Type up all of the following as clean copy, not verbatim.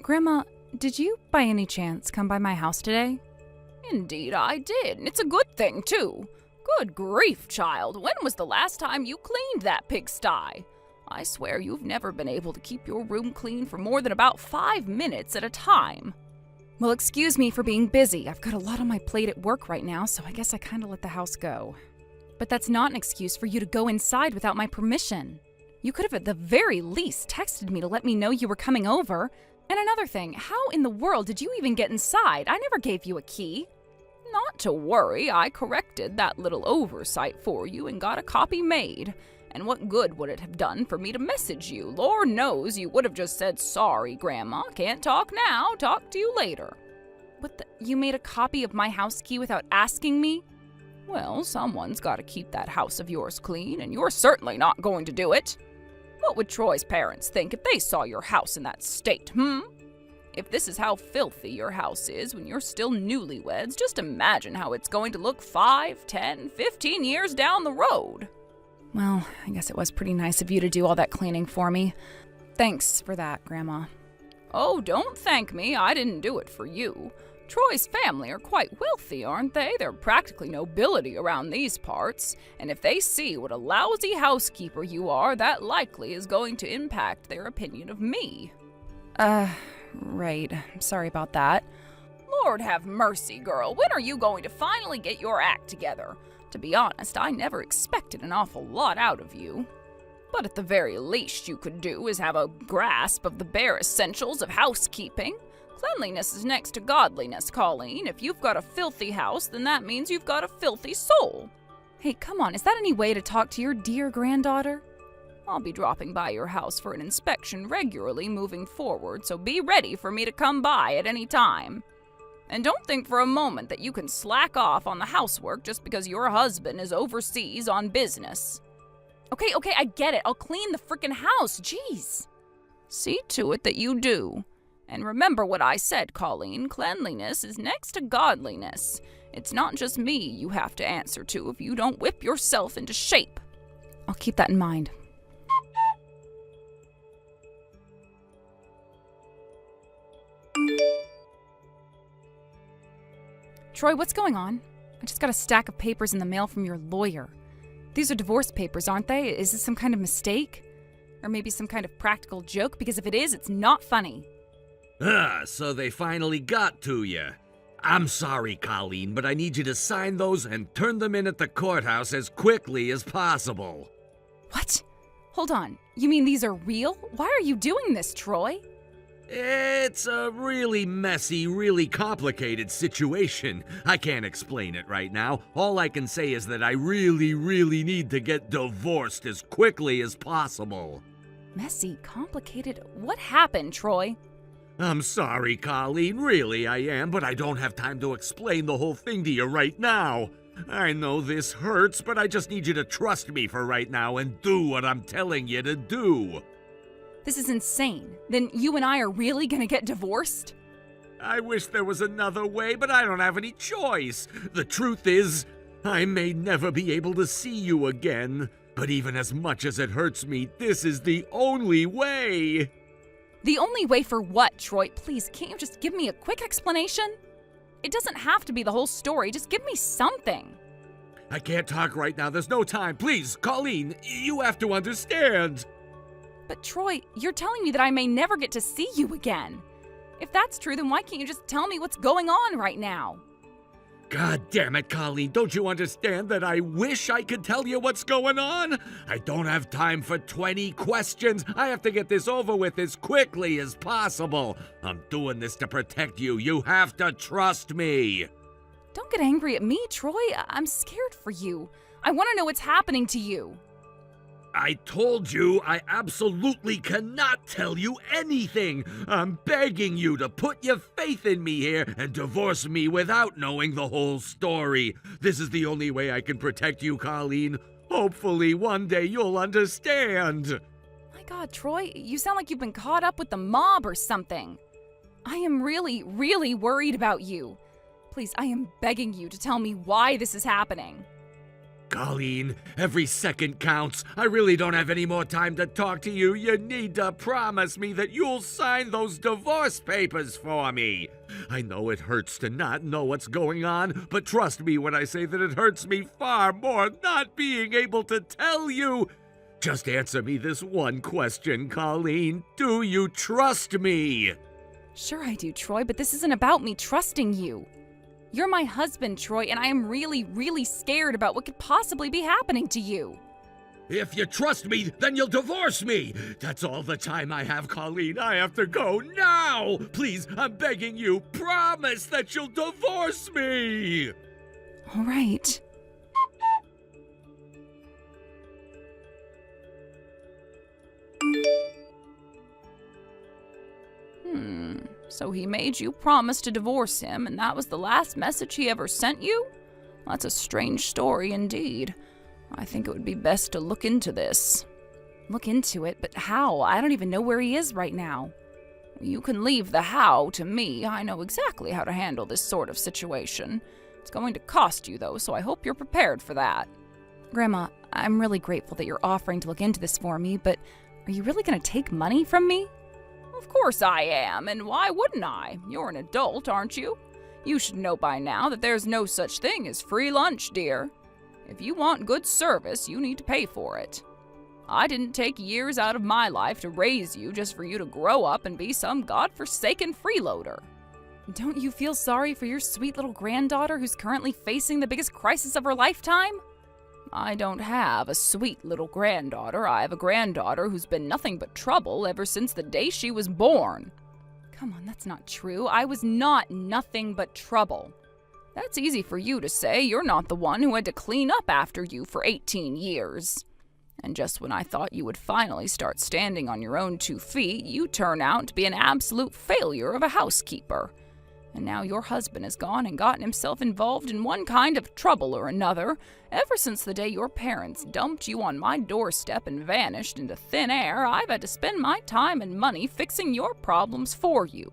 Grandma, did you by any chance come by my house today? Indeed I did, and it's a good thing, too. Good grief, child. When was the last time you cleaned that pigsty? I swear you've never been able to keep your room clean for more than about 5 minutes at a time. Well, excuse me for being busy. I've got a lot on my plate at work right now, so I guess I kind of let the house go. But that's not an excuse for you to go inside without my permission. You could have at the very least texted me to let me know you were coming over. And another thing, how in the world did you even get inside? I never gave you a key. Not to worry, I corrected that little oversight for you and got a copy made. And what good would it have done for me to message you? Lord knows you would have just said, "Sorry, Grandma, can't talk now, talk to you later." What the? You made a copy of my house key without asking me? Well, someone's got to keep that house of yours clean, and you're certainly not going to do it. What would Troy's parents think if they saw your house in that state, If this is how filthy your house is when you're still newlyweds, just imagine how it's going to look 5, 10, 15 years down the road. Well, I guess it was pretty nice of you to do all that cleaning for me. Thanks for that, Grandma. Oh, don't thank me. I didn't do it for you. Troy's family are quite wealthy, aren't they? They're practically nobility around these parts. And if they see what a lousy housekeeper you are, that likely is going to impact their opinion of me. Right. Sorry about that. Lord have mercy, girl. When are you going to finally get your act together? To be honest, I never expected an awful lot out of you. But at the very least you could do is have a grasp of the bare essentials of housekeeping. Cleanliness is next to godliness, Colleen. If you've got a filthy house, then that means you've got a filthy soul. Hey, come on, is that any way to talk to your dear granddaughter? I'll be dropping by your house for an inspection regularly moving forward, so be ready for me to come by at any time. And don't think for a moment that you can slack off on the housework just because your husband is overseas on business. Okay, I get it. I'll clean the frickin' house, jeez. See to it that you do. And remember what I said, Colleen, cleanliness is next to godliness. It's not just me you have to answer to if you don't whip yourself into shape. I'll keep that in mind. Troy, what's going on? I just got a stack of papers in the mail from your lawyer. These are divorce papers, aren't they? Is this some kind of mistake? Or maybe some kind of practical joke? Because if it is, it's not funny. So they finally got to you. I'm sorry, Colleen, but I need you to sign those and turn them in at the courthouse as quickly as possible. What? Hold on. You mean these are real? Why are you doing this, Troy? It's a really messy, really complicated situation. I can't explain it right now. All I can say is that I really, really need to get divorced as quickly as possible. Messy, complicated? What happened, Troy? I'm sorry, Colleen, really I am, but I don't have time to explain the whole thing to you right now. I know this hurts, but I just need you to trust me for right now and do what I'm telling you to do. This is insane. Then you and I are really gonna get divorced? I wish there was another way, but I don't have any choice. The truth is, I may never be able to see you again. But even as much as it hurts me, this is the only way. The only way for what, Troy? Please, can't you just give me a quick explanation? It doesn't have to be the whole story. Just give me something. I can't talk right now. There's no time. Please, Colleen, you have to understand. But Troy, you're telling me that I may never get to see you again. If that's true, then why can't you just tell me what's going on right now? God damn it, Colleen, don't you understand that I wish I could tell you what's going on? I don't have time for 20 questions. I have to get this over with as quickly as possible. I'm doing this to protect you. You have to trust me. Don't get angry at me, Troy. I'm scared for you. I want to know what's happening to you. I told you I absolutely cannot tell you anything. I'm begging you to put your faith in me here and divorce me without knowing the whole story. This is the only way I can protect you, Colleen. Hopefully one day you'll understand. My God, Troy, you sound like you've been caught up with the mob or something. I am really, really worried about you. Please, I am begging you to tell me why this is happening. Colleen, every second counts. I really don't have any more time to talk to you. You need to promise me that you'll sign those divorce papers for me. I know it hurts to not know what's going on, but trust me when I say that it hurts me far more not being able to tell you. Just answer me this one question, Colleen. Do you trust me? Sure I do, Troy, but this isn't about me trusting you. You're my husband, Troy, and I am really, really scared about what could possibly be happening to you. If you trust me, then you'll divorce me. That's all the time I have, Colleen. I have to go now. Please, I'm begging you, promise that you'll divorce me. All right. So he made you promise to divorce him, and that was the last message he ever sent you? That's a strange story indeed. I think it would be best to look into this. Look into it? But how? I don't even know where he is right now. You can leave the how to me. I know exactly how to handle this sort of situation. It's going to cost you, though, so I hope you're prepared for that. Grandma, I'm really grateful that you're offering to look into this for me, but are you really going to take money from me? Of course I am, and why wouldn't I? You're an adult, aren't you? You should know by now that there's no such thing as free lunch, dear. If you want good service, you need to pay for it. I didn't take years out of my life to raise you just for you to grow up and be some godforsaken freeloader. Don't you feel sorry for your sweet little granddaughter who's currently facing the biggest crisis of her lifetime? I don't have a sweet little granddaughter. I have a granddaughter who's been nothing but trouble ever since the day she was born. Come on, that's not true. I was not nothing but trouble. That's easy for you to say. You're not the one who had to clean up after you for 18 years. And just when I thought you would finally start standing on your own 2 feet, you turn out to be an absolute failure of a housekeeper. And now your husband has gone and gotten himself involved in one kind of trouble or another. Ever since the day your parents dumped you on my doorstep and vanished into thin air, I've had to spend my time and money fixing your problems for you.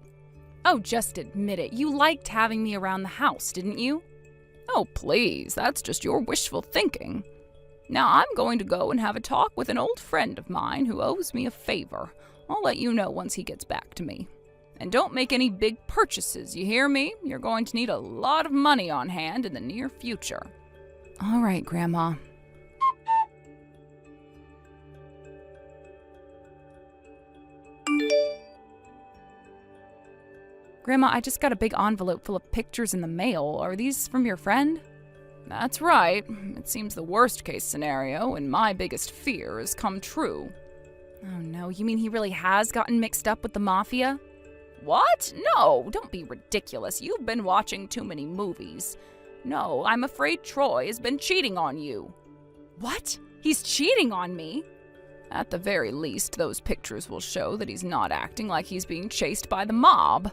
Oh, just admit it. You liked having me around the house, didn't you? Oh, please, that's just your wishful thinking. Now I'm going to go and have a talk with an old friend of mine who owes me a favor. I'll let you know once he gets back to me. And don't make any big purchases, you hear me? You're going to need a lot of money on hand in the near future. All right, Grandma. Grandma, I just got a big envelope full of pictures in the mail. Are these from your friend? That's right. It seems the worst-case scenario and my biggest fear has come true. Oh no, you mean he really has gotten mixed up with the mafia? What? No, don't be ridiculous. You've been watching too many movies. No, I'm afraid Troy has been cheating on you. What? He's cheating on me? At the very least, those pictures will show that he's not acting like he's being chased by the mob.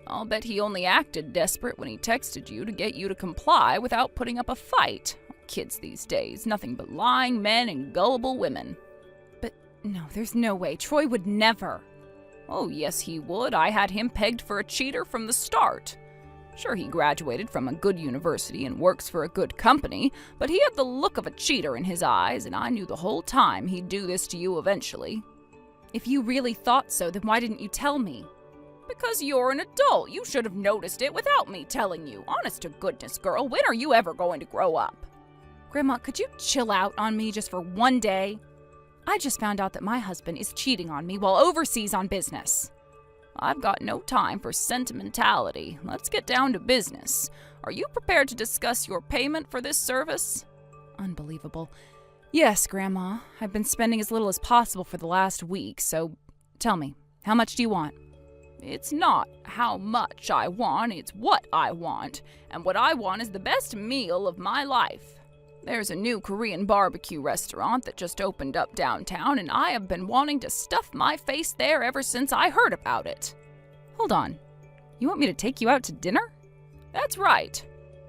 I'll bet he only acted desperate when he texted you to get you to comply without putting up a fight. Kids these days, nothing but lying men and gullible women. But no, there's no way. Troy would never. Oh, yes, he would. I had him pegged for a cheater from the start. Sure, he graduated from a good university and works for a good company, but he had the look of a cheater in his eyes, and I knew the whole time he'd do this to you eventually. If you really thought so, then why didn't you tell me? Because you're an adult. You should have noticed it without me telling you. Honest to goodness, girl, when are you ever going to grow up? Grandma, could you chill out on me just for one day? I just found out that my husband is cheating on me while overseas on business. I've got no time for sentimentality. Let's get down to business. Are you prepared to discuss your payment for this service? Unbelievable. Yes, Grandma. I've been spending as little as possible for the last week, so tell me, how much do you want? It's not how much I want, it's what I want. And what I want is the best meal of my life. There's a new Korean barbecue restaurant that just opened up downtown, and I have been wanting to stuff my face there ever since I heard about it. Hold on. You want me to take you out to dinner? That's right.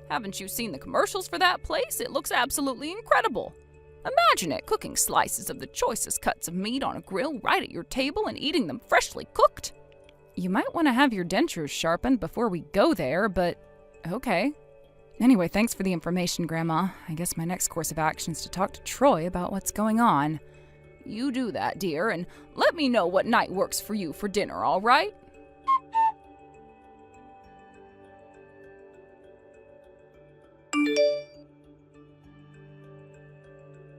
Haven't you seen the commercials for that place? It looks absolutely incredible. Imagine it, cooking slices of the choicest cuts of meat on a grill right at your table and eating them freshly cooked. You might want to have your dentures sharpened before we go there, but okay. Anyway, thanks for the information, Grandma. I guess my next course of action is to talk to Troy about what's going on. You do that, dear, and let me know what night works for you for dinner, all right?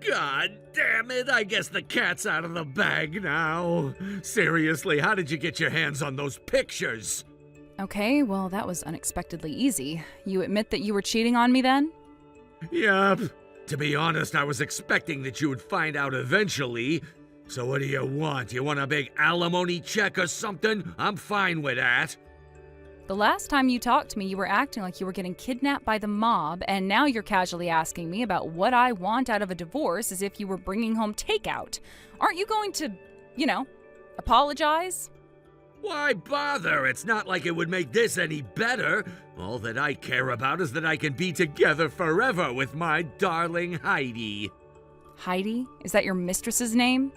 God damn it, I guess the cat's out of the bag now. Seriously, how did you get your hands on those pictures? Okay, well, that was unexpectedly easy. You admit that you were cheating on me then? Yup. To be honest, I was expecting that you would find out eventually. So what do you want? You want a big alimony check or something? I'm fine with that. The last time you talked to me, you were acting like you were getting kidnapped by the mob, and now you're casually asking me about what I want out of a divorce as if you were bringing home takeout. Aren't you going to, apologize? Why bother? It's not like it would make this any better. All that I care about is that I can be together forever with my darling Heidi. Heidi? Is that your mistress's name?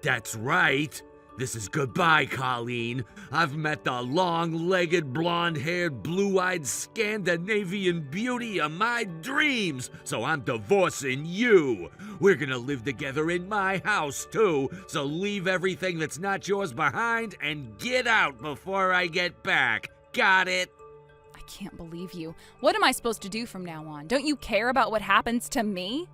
That's right. This is goodbye, Colleen. I've met the long-legged, blonde-haired, blue-eyed Scandinavian beauty of my dreams, so I'm divorcing you. We're gonna live together in my house, too, so leave everything that's not yours behind and get out before I get back. Got it? I can't believe you. What am I supposed to do from now on? Don't you care about what happens to me?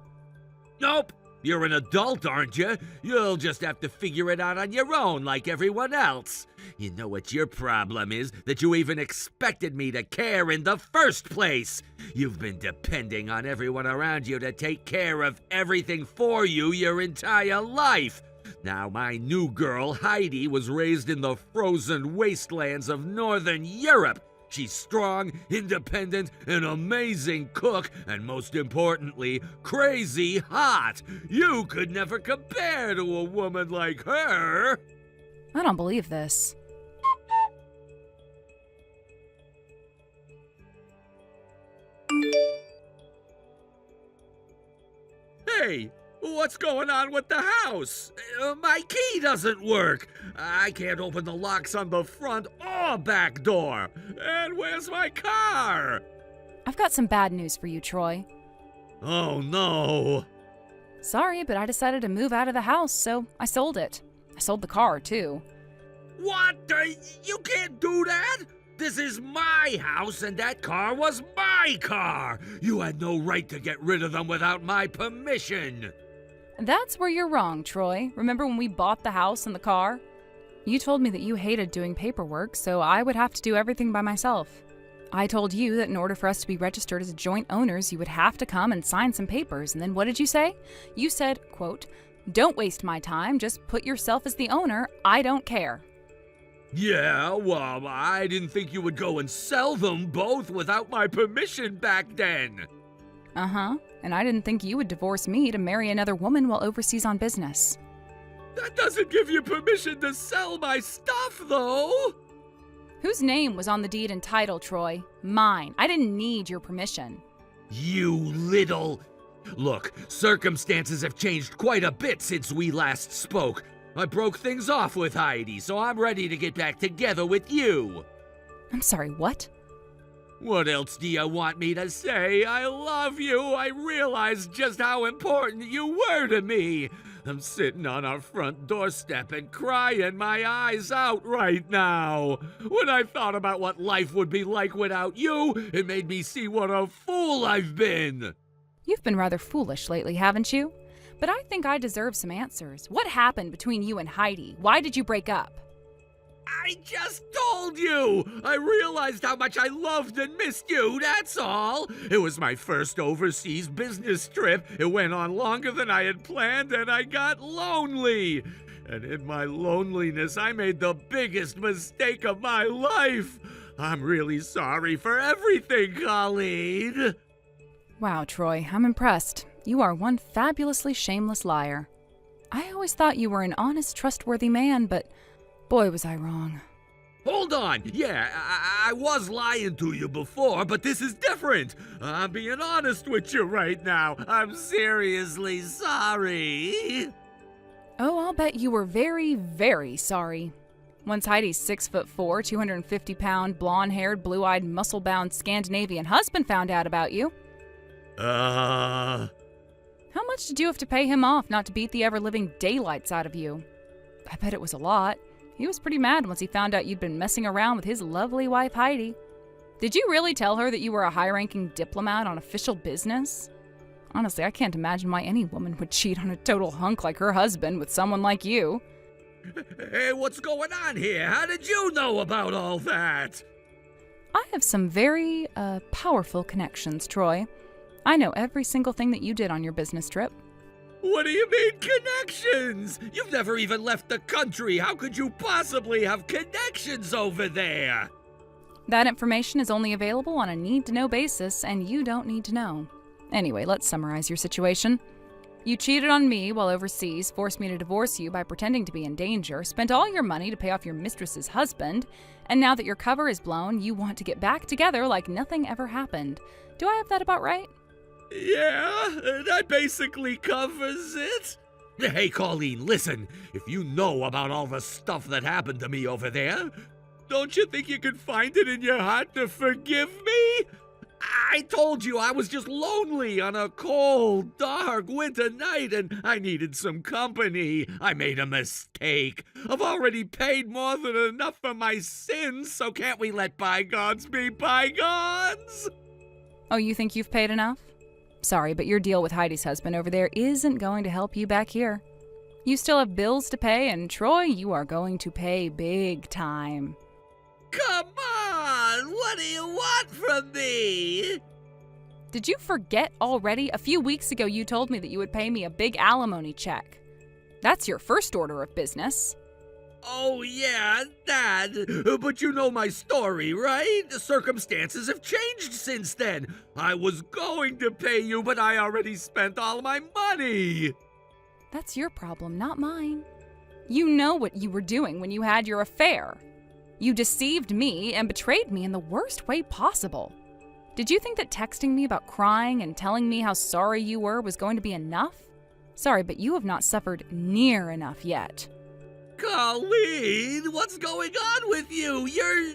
Nope. You're an adult, aren't you? You'll just have to figure it out on your own like everyone else. You know what your problem is? That you even expected me to care in the first place. You've been depending on everyone around you to take care of everything for you your entire life. Now, my new girl, Heidi, was raised in the frozen wastelands of Northern Europe. She's strong, independent, an amazing cook, and most importantly, crazy hot. You could never compare to a woman like her. I don't believe this. Hey, what's going on with the house? My key doesn't work. I can't open the locks on the front or back door. And where's my car? I've got some bad news for you, Troy. Oh, no. Sorry, but I decided to move out of the house, so I sold it. I sold the car, too. What? You can't do that! This is my house, and that car was my car! You had no right to get rid of them without my permission! That's where you're wrong, Troy. Remember when we bought the house and the car? You told me that you hated doing paperwork, so I would have to do everything by myself. I told you that in order for us to be registered as joint owners, you would have to come and sign some papers. And then what did you say? You said, quote, "Don't waste my time, just put yourself as the owner. I don't care." Yeah, well, I didn't think you would go and sell them both without my permission back then. Uh-huh. And I didn't think you would divorce me to marry another woman while overseas on business. That doesn't give you permission to sell my stuff, though. Whose name was on the deed and title, Troy? Mine. I didn't need your permission. You little... Look, circumstances have changed quite a bit since we last spoke. I broke things off with Heidi, so I'm ready to get back together with you. I'm sorry, what? What else do you want me to say? I love you. I realize just how important you were to me. I'm sitting on our front doorstep and crying my eyes out right now. When I thought about what life would be like without you, it made me see what a fool I've been. You've been rather foolish lately, haven't you? But I think I deserve some answers. What happened between you and Heidi? Why did you break up? I just told you! I realized how much I loved and missed you, that's all! It was my first overseas business trip. It went on longer than I had planned, and I got lonely. And in my loneliness, I made the biggest mistake of my life. I'm really sorry for everything, Colleen. Wow, Troy, I'm impressed. You are one fabulously shameless liar. I always thought you were an honest, trustworthy man, but boy, was I wrong. Hold on. Yeah, I was lying to you before, but this is different. I'm being honest with you right now. I'm seriously sorry. Oh, I'll bet you were very, very sorry. Once Heidi's 6'4", 250-pound, blonde-haired, blue-eyed, muscle-bound Scandinavian husband found out about you. Uh... How much did you have to pay him off not to beat the ever-living daylights out of you? I bet it was a lot. He was pretty mad once he found out you'd been messing around with his lovely wife, Heidi. Did you really tell her that you were a high-ranking diplomat on official business? Honestly, I can't imagine why any woman would cheat on a total hunk like her husband with someone like you. Hey, what's going on here? How did you know about all that? I have some very, powerful connections, Troy. I know every single thing that you did on your business trip. What do you mean, connections? You've never even left the country. How could you possibly have connections over there? That information is only available on a need-to-know basis, and you don't need to know. Anyway, let's summarize your situation. You cheated on me while overseas, forced me to divorce you by pretending to be in danger, spent all your money to pay off your mistress's husband, and now that your cover is blown, you want to get back together like nothing ever happened. Do I have that about right? Yeah, that basically covers it. Hey, Colleen, listen. If you know about all the stuff that happened to me over there, don't you think you could find it in your heart to forgive me? I told you I was just lonely on a cold, dark winter night and I needed some company. I made a mistake. I've already paid more than enough for my sins, so can't we let bygones be bygones? Oh, you think you've paid enough? Sorry, but your deal with Heidi's husband over there isn't going to help you back here. You still have bills to pay, and Troy, you are going to pay big time. Come on! What do you want from me? Did you forget already? A few weeks ago, you told me that you would pay me a big alimony check. That's your first order of business. Oh, yeah, that. But you know my story, right? The circumstances have changed since then. I was going to pay you, but I already spent all my money. That's your problem, not mine. You know what you were doing when you had your affair. You deceived me and betrayed me in the worst way possible. Did you think that texting me about crying and telling me how sorry you were was going to be enough? Sorry, but you have not suffered near enough yet. Colleen, what's going on with you? You're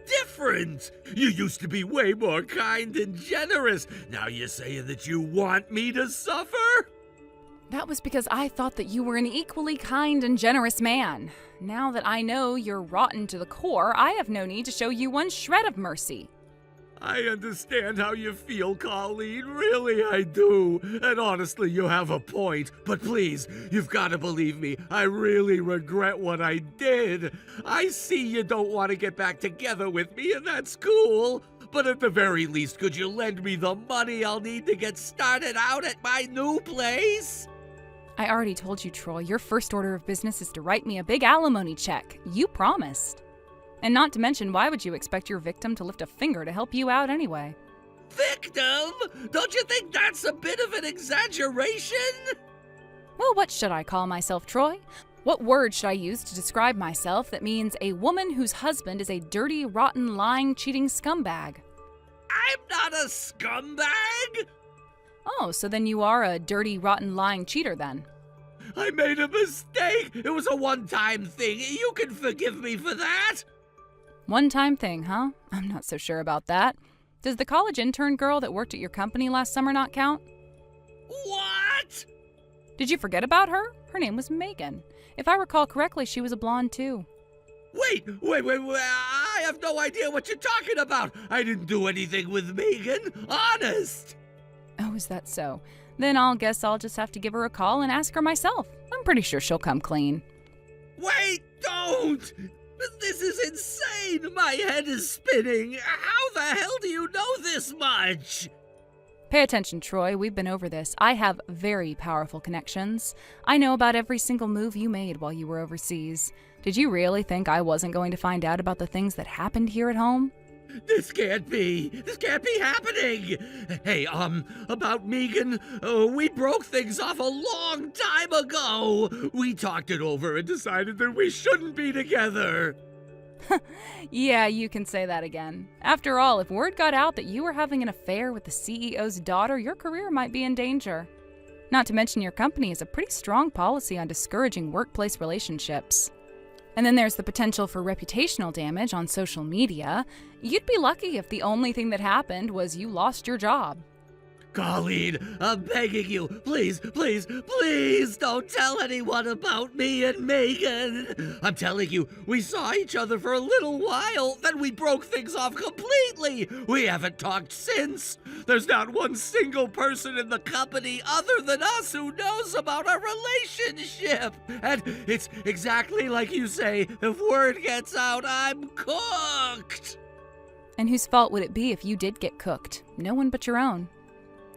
different. You used to be way more kind and generous. Now you're saying that you want me to suffer? That was because I thought that you were an equally kind and generous man. Now that I know you're rotten to the core, I have no need to show you one shred of mercy. I understand how you feel, Colleen. Really, I do. And honestly, you have a point. But please, you've got to believe me. I really regret what I did. I see you don't want to get back together with me, and that's cool. But at the very least, could you lend me the money I'll need to get started out at my new place? I already told you, Troy, your first order of business is to write me a big alimony check. You promised. And not to mention, why would you expect your victim to lift a finger to help you out anyway? Victim? Don't you think that's a bit of an exaggeration? Well, what should I call myself, Troy? What word should I use to describe myself that means a woman whose husband is a dirty, rotten, lying, cheating scumbag? I'm not a scumbag! Oh, so then you are a dirty, rotten, lying cheater then. I made a mistake! It was a one-time thing. You can forgive me for that! One-time thing, huh? I'm not so sure about that. Does the college intern girl that worked at your company last summer not count? What? Did you forget about her? Her name was Megan. If I recall correctly, she was a blonde too. Wait, I have no idea what you're talking about. I didn't do anything with Megan, honest. Oh, is that so? Then I'll just have to give her a call and ask her myself. I'm pretty sure she'll come clean. Wait, don't! This is insane! My head is spinning! How the hell do you know this much? Pay attention, Troy. We've been over this. I have very powerful connections. I know about every single move you made while you were overseas. Did you really think I wasn't going to find out about the things that happened here at home? This can't be! This can't be happening! Hey, about Megan, we broke things off a long time ago! We talked it over and decided that we shouldn't be together! Yeah, you can say that again. After all, if word got out that you were having an affair with the CEO's daughter, your career might be in danger. Not to mention your company has a pretty strong policy on discouraging workplace relationships. And then there's the potential for reputational damage on social media. You'd be lucky if the only thing that happened was you lost your job. Colleen, I'm begging you, please, please, please don't tell anyone about me and Megan. I'm telling you, we saw each other for a little while, then we broke things off completely. We haven't talked since. There's not one single person in the company other than us who knows about our relationship. And it's exactly like you say, if word gets out, I'm cooked. And whose fault would it be if you did get cooked? No one but your own.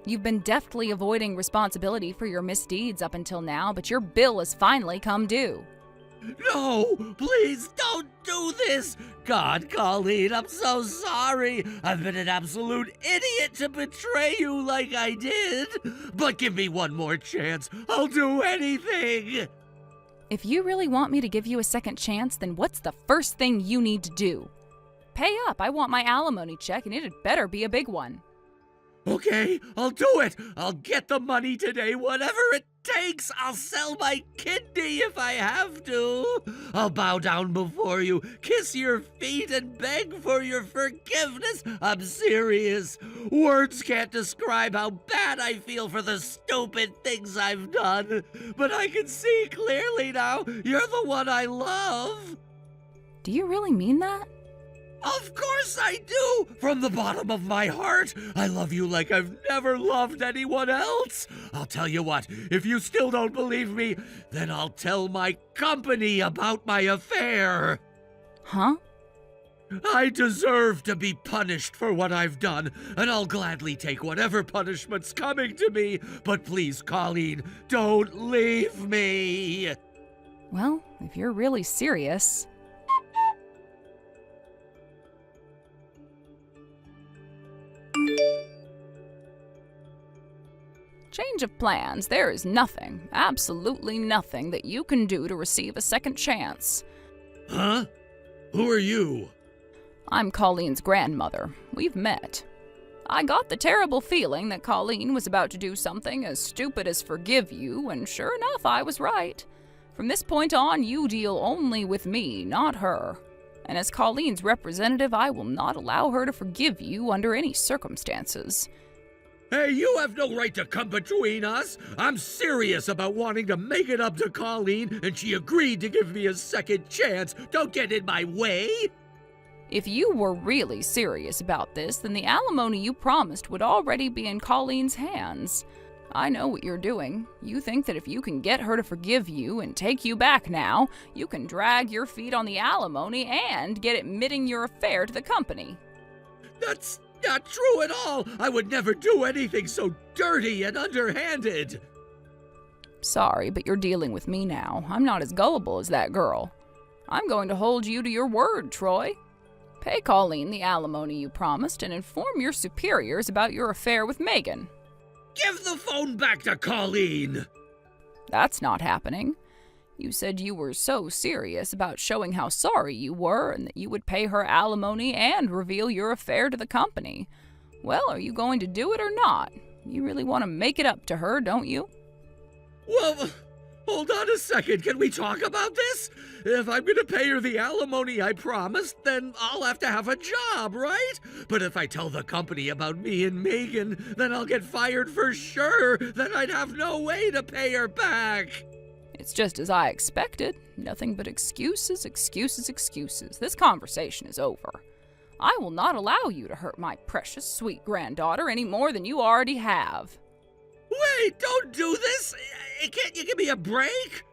You've been deftly avoiding responsibility for your misdeeds up until now, but your bill has finally come due. No, please don't do this. God, Colleen, I'm so sorry. I've been an absolute idiot to betray you like I did. But give me one more chance. I'll do anything. If you really want me to give you a second chance, then what's the first thing you need to do? Pay up. I want my alimony check, and it had better be a big one. Okay, I'll do it. I'll get the money today, whatever it takes. I'll sell my kidney if I have to. I'll bow down before you, kiss your feet, and beg for your forgiveness. I'm serious. Words can't describe how bad I feel for the stupid things I've done. But I can see clearly now you're the one I love. Do you really mean that? Of course I do! From the bottom of my heart, I love you like I've never loved anyone else. I'll tell you what, if you still don't believe me, then I'll tell my company about my affair. Huh? I deserve to be punished for what I've done, and I'll gladly take whatever punishment's coming to me. But please, Colleen, don't leave me. Well, if you're really serious... Change of plans. There is nothing, absolutely nothing that you can do to receive a second chance. Huh? Who are you? I'm Colleen's grandmother. We've met. I got the terrible feeling that Colleen was about to do something as stupid as forgive you, and sure enough, I was right. From this point on, you deal only with me, not her. And as Colleen's representative, I will not allow her to forgive you under any circumstances. Hey, you have no right to come between us. I'm serious about wanting to make it up to Colleen, and she agreed to give me a second chance. Don't get in my way. If you were really serious about this, then the alimony you promised would already be in Colleen's hands. I know what you're doing. You think that if you can get her to forgive you and take you back now, you can drag your feet on the alimony and get admitting your affair to the company. That's not true at all. I would never do anything so dirty and underhanded. Sorry, but you're dealing with me now. I'm not as gullible as that girl. I'm going to hold you to your word, Troy. Pay Colleen the alimony you promised and inform your superiors about your affair with Megan. Give the phone back to Colleen. That's not happening. You said you were so serious about showing how sorry you were and that you would pay her alimony and reveal your affair to the company. Well, are you going to do it or not? You really want to make it up to her, don't you? Well, hold on a second. Can we talk about this? If I'm going to pay her the alimony I promised, then I'll have to have a job, right? But if I tell the company about me and Megan, then I'll get fired for sure. Then I'd have no way to pay her back. It's just as I expected. Nothing but excuses, excuses, excuses. This conversation is over. I will not allow you to hurt my precious, sweet granddaughter any more than you already have. Wait, don't do this! Can't you give me a break?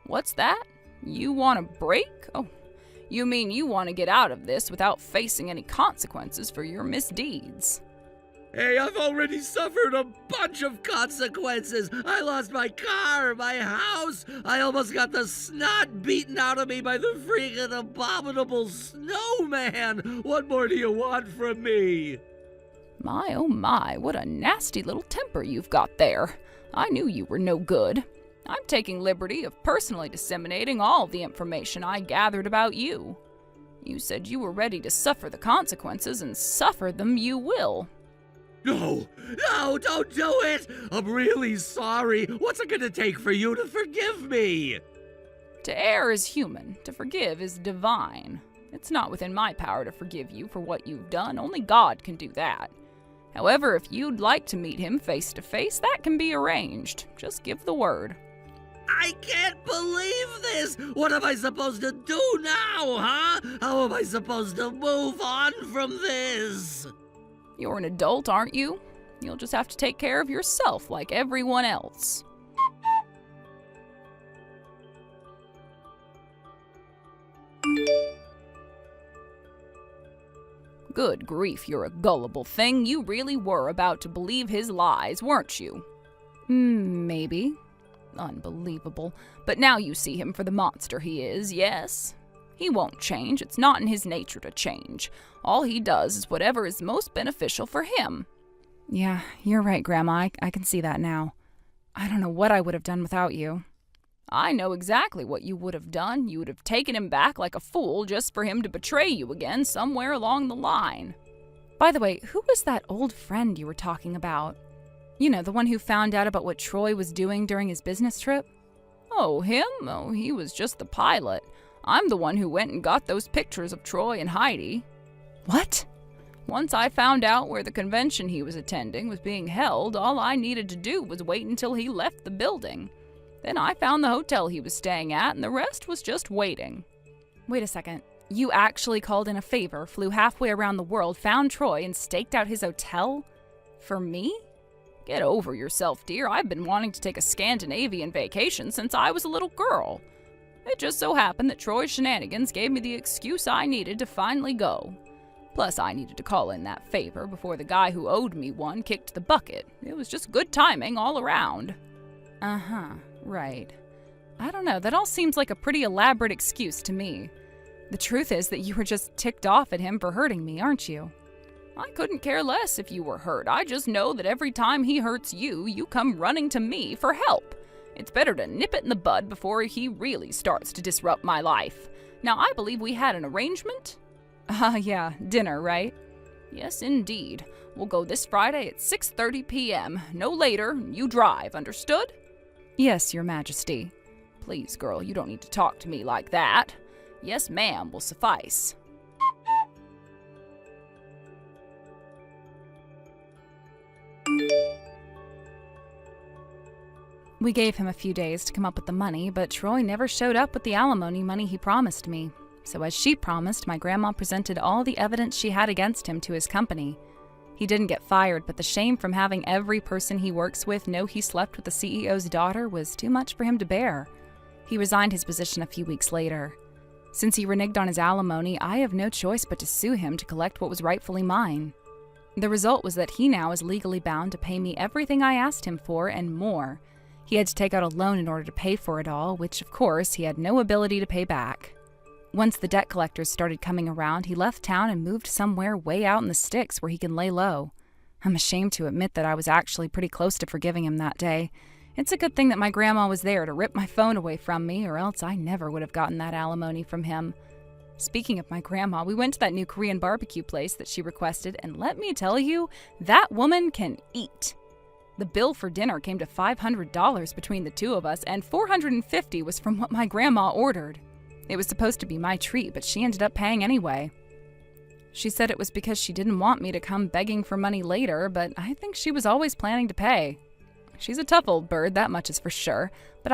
What's that? You want a break? Oh, you mean you want to get out of this without facing any consequences for your misdeeds. Hey, I've already suffered a bunch of consequences. I lost my car, my house. I almost got the snot beaten out of me by the freaking abominable snowman. What more do you want from me? My, oh my, what a nasty little temper you've got there. I knew you were no good. I'm taking liberty of personally disseminating all the information I gathered about you. You said you were ready to suffer the consequences, and suffer them you will. No, don't do it! I'm really sorry. What's it gonna take for you to forgive me? To err is human, to forgive is divine. It's not within my power to forgive you for what you've done, only God can do that. However, if you'd like to meet him face to face, that can be arranged. Just give the word. I can't believe this! What am I supposed to do now, huh? How am I supposed to move on from this? You're an adult, aren't you? You'll just have to take care of yourself like everyone else. Good grief, you're a gullible thing. You really were about to believe his lies, weren't you? Maybe. Unbelievable. But now you see him for the monster he is, yes? He won't change. It's not in his nature to change. All he does is whatever is most beneficial for him. Yeah, you're right, Grandma. I can see that now. I don't know what I would have done without you. I know exactly what you would have done. You would have taken him back like a fool just for him to betray you again somewhere along the line. By the way, who was that old friend you were talking about? You know, the one who found out about what Troy was doing during his business trip? Oh, him? Oh, he was just the pilot. I'm the one who went and got those pictures of Troy and Heidi. What? Once I found out where the convention he was attending was being held, all I needed to do was wait until he left the building. Then I found the hotel he was staying at, and the rest was just waiting. Wait a second. You actually called in a favor, flew halfway around the world, found Troy, and staked out his hotel? For me? Get over yourself, dear. I've been wanting to take a Scandinavian vacation since I was a little girl. It just so happened that Troy's shenanigans gave me the excuse I needed to finally go. Plus, I needed to call in that favor before the guy who owed me one kicked the bucket. It was just good timing all around. Uh-huh, right. I don't know, that all seems like a pretty elaborate excuse to me. The truth is that you were just ticked off at him for hurting me, aren't you? I couldn't care less if you were hurt. I just know that every time he hurts you, you come running to me for help. It's better to nip it in the bud before he really starts to disrupt my life. Now, I believe we had an arrangement? Yeah, dinner, right? Yes, indeed. We'll go this Friday at 6:30 p.m. No later. You drive, understood? Yes, Your Majesty. Please, girl, you don't need to talk to me like that. Yes, ma'am, will suffice. We gave him a few days to come up with the money, but Troy never showed up with the alimony money he promised me. So as she promised, my grandma presented all the evidence she had against him to his company. He didn't get fired, but the shame from having every person he works with know he slept with the CEO's daughter was too much for him to bear. He resigned his position a few weeks later. Since he reneged on his alimony, I have no choice but to sue him to collect what was rightfully mine. The result was that he now is legally bound to pay me everything I asked him for and more. He had to take out a loan in order to pay for it all, which, of course, he had no ability to pay back. Once the debt collectors started coming around, he left town and moved somewhere way out in the sticks where he can lay low. I'm ashamed to admit that I was actually pretty close to forgiving him that day. It's a good thing that my grandma was there to rip my phone away from me, or else I never would have gotten that alimony from him. Speaking of my grandma, we went to that new Korean barbecue place that she requested, and let me tell you, that woman can eat. The bill for dinner came to $500 between the two of us, and $450 was from what my grandma ordered. It was supposed to be my treat, but she ended up paying anyway. She said it was because she didn't want me to come begging for money later, but I think she was always planning to pay. She's a tough old bird, that much is for sure, but